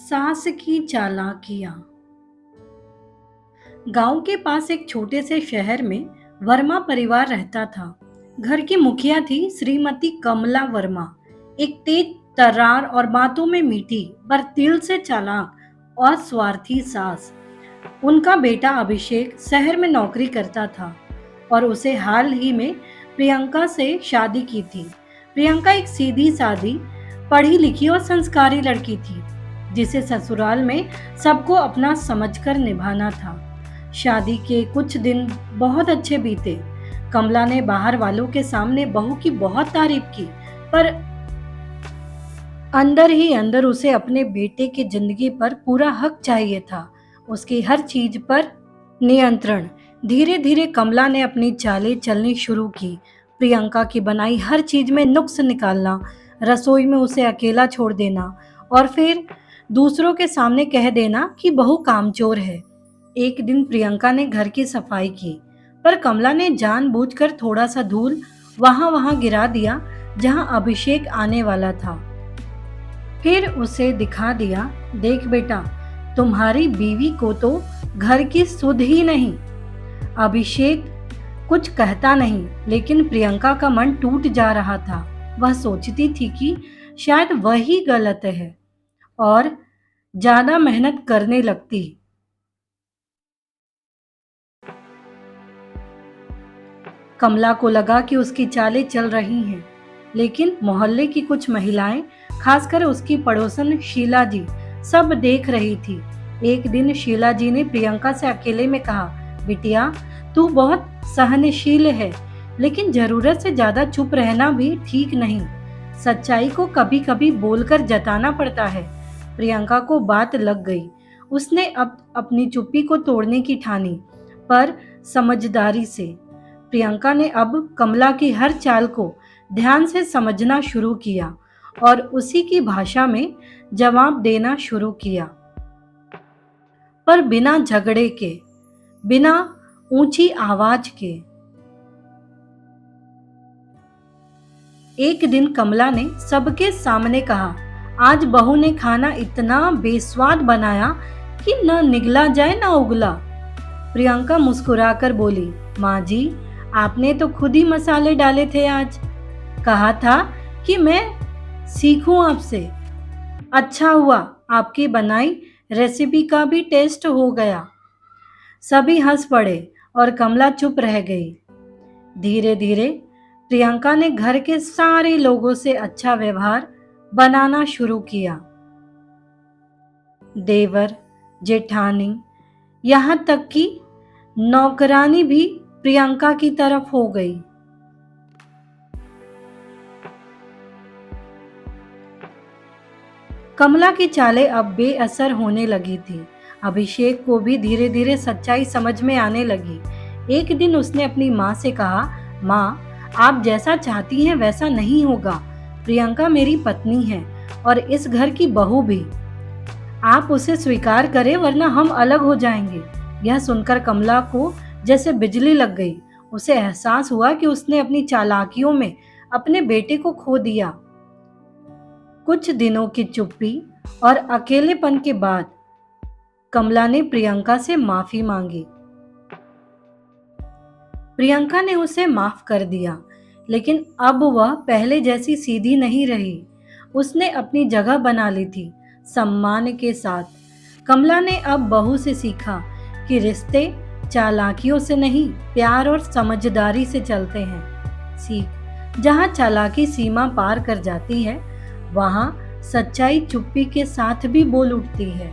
सास की चालाकियां। गांव के पास एक छोटे से शहर में वर्मा परिवार रहता था। घर की मुखिया थी श्रीमती कमला वर्मा। एक तेज तर्रार और बातों में मीठी पर दिल से चालाक और स्वार्थी सास। उनका बेटा अभिषेक शहर में नौकरी करता था और उसे हाल ही में प्रियंका से शादी की थी। प्रियंका एक सीधी सादी, पढ़ी लिखी और संस्कारी लड़की थी जिसे ससुराल में सबको अपना समझकर निभाना था। शादी के कुछ दिन बहुत अच्छे बीते। कमला ने बाहर वालों के सामने बहू की बहुत तारीफ की, पर अंदर ही अंदर उसे अपने बेटे की जिंदगी पर पूरा हक चाहिए था, उसकी हर चीज पर नियंत्रण। धीरे धीरे कमला ने अपनी चालें चलनी शुरू की। प्रियंका की बनाई हर चीज में नुक्स निकालना, रसोई में उसे अकेला छोड़ देना और फिर दूसरों के सामने कह देना कि बहू कामचोर है। एक दिन प्रियंका ने घर की सफाई की, पर कमला ने जानबूझकर थोड़ा सा धूल वहां गिरा दिया जहां अभिषेक आने वाला था। फिर उसे दिखा दिया, देख बेटा, तुम्हारी बीवी को तो घर की सुध ही नहीं। अभिषेक कुछ कहता नहीं, लेकिन प्रियंका का मन टूट जा रहा था। वह सोचती थी कि शायद वही गलत है और ज्यादा मेहनत करने लगती। कमला को लगा कि उसकी चालें चल रही हैं, लेकिन मोहल्ले की कुछ महिलाएं, खासकर उसकी पड़ोसन शीला जी, सब देख रही थी। एक दिन शीला जी ने प्रियंका से अकेले में कहा, बिटिया, तू बहुत सहनशील है, लेकिन जरूरत से ज्यादा चुप रहना भी ठीक नहीं। सच्चाई को कभी कभी बोलकर जताना पड़ता है। प्रियंका को बात लग गई। उसने अब अपनी चुप्पी को तोड़ने की ठानी, पर समझदारी से। प्रियंका ने अब कमला की हर चाल को ध्यान से समझना शुरू किया और उसी की भाषा में जवाब देना शुरू किया, पर बिना झगड़े के, बिना ऊंची आवाज के। एक दिन कमला ने सबके सामने कहा, आज बहू ने खाना इतना बेस्वाद बनाया कि न निगला जाए न उगला। प्रियंका मुस्कुराकर बोली, माँ जी, आपने तो खुद ही मसाले डाले थे आज। कहा था कि मैं सीखूं आपसे। अच्छा हुआ, आपकी बनाई रेसिपी का भी टेस्ट हो गया। सभी हंस पड़े और कमला चुप रह गई। धीरे धीरे प्रियंका ने घर के सारे लोगों से अच्छा व्यवहार बनाना शुरू किया। देवर, जेठानी, यहाँ तक कि नौकरानी भी प्रियंका की तरफ हो गई। कमला की चालें अब बेअसर होने लगी थी। अभिषेक को भी धीरे धीरे सच्चाई समझ में आने लगी। एक दिन उसने अपनी माँ से कहा, माँ, आप जैसा चाहती हैं वैसा नहीं होगा। प्रियंका मेरी पत्नी है और इस घर की बहू भी। आप उसे स्वीकार करें, वरना हम अलग हो जाएंगे। यह सुनकर कमला को जैसे बिजली लग गई। उसे एहसास हुआ कि उसने अपनी चालाकियों में अपने बेटे को खो दिया। कुछ दिनों की चुप्पी और अकेलेपन के बाद कमला ने प्रियंका से माफी मांगी। प्रियंका ने उसे माफ कर दिया, लेकिन अब वह पहले जैसी सीधी नहीं रही। उसने अपनी जगह बना ली थी, सम्मान के साथ। कमला ने अब बहू से सीखा कि रिश्ते चालाकियों से नहीं, प्यार और समझदारी से चलते हैं। सीख, जहाँ चालाकी सीमा पार कर जाती है, वहाँ सच्चाई चुप्पी के साथ भी बोल उठती है।